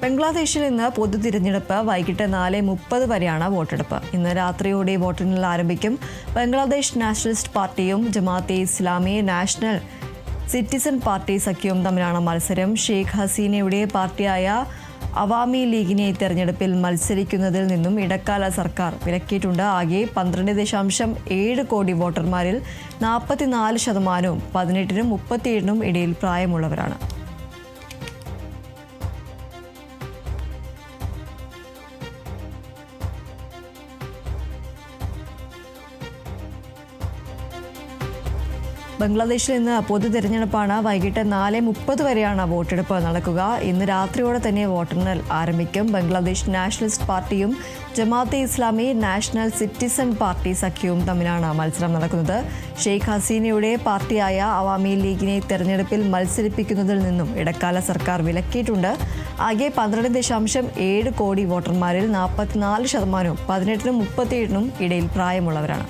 ബംഗ്ലാദേശിൽ ഇന്ന് പൊതു തിരഞ്ഞെടുപ്പ് വൈകിട്ട് 4:30 വരെയാണ് വോട്ടെടുപ്പ്. ഇന്ന് രാത്രിയോടെ വോട്ടെണ്ണൽ ആരംഭിക്കും. ബംഗ്ലാദേശ് നാഷണലിസ്റ്റ് പാർട്ടിയും Jamaat e Islami national citizen party സഖ്യവും തമ്മിലാണ് മത്സരം. ഷെയ്ഖ് ഹസീനയുടെ പാർട്ടിയായ അവാമി ലീഗിനെ തെരഞ്ഞെടുപ്പിൽ മത്സരിക്കുന്നതിൽ നിന്നും ഇടക്കാല സർക്കാർ വിലക്കിയിട്ടുണ്ട്. ആകെ 12.7 കോടി വോട്ടർമാരിൽ 44% 18-നും 37-നും ഇടയിൽ പ്രായമുള്ളവരാണ്. ബംഗ്ലാദേശിൽ ഇന്ന് പൊതു തിരഞ്ഞെടുപ്പാണ്. വൈകിട്ട് 4:30 വരെയാണ് വോട്ടെടുപ്പ് നടക്കുക. ഇന്ന് രാത്രിയോടെ തന്നെ വോട്ടെണ്ണൽ ആരംഭിക്കും. ബംഗ്ലാദേശ് നാഷണലിസ്റ്റ് പാർട്ടിയും Jamaat e Islami national citizen party സഖ്യവും തമ്മിലാണ് മത്സരം നടക്കുന്നത്. ഷെയ്ഖ് ഹസീനയുടെ പാർട്ടിയായ അവാമി ലീഗിനെ തെരഞ്ഞെടുപ്പിൽ മത്സരിപ്പിക്കുന്നതിൽ നിന്നും ഇടക്കാല സർക്കാർ വിലക്കിയിട്ടുണ്ട്. ആകെ 12.7 കോടി വോട്ടർമാരിൽ 44% 18-നും 37-നും ഇടയിൽ പ്രായമുള്ളവരാണ്.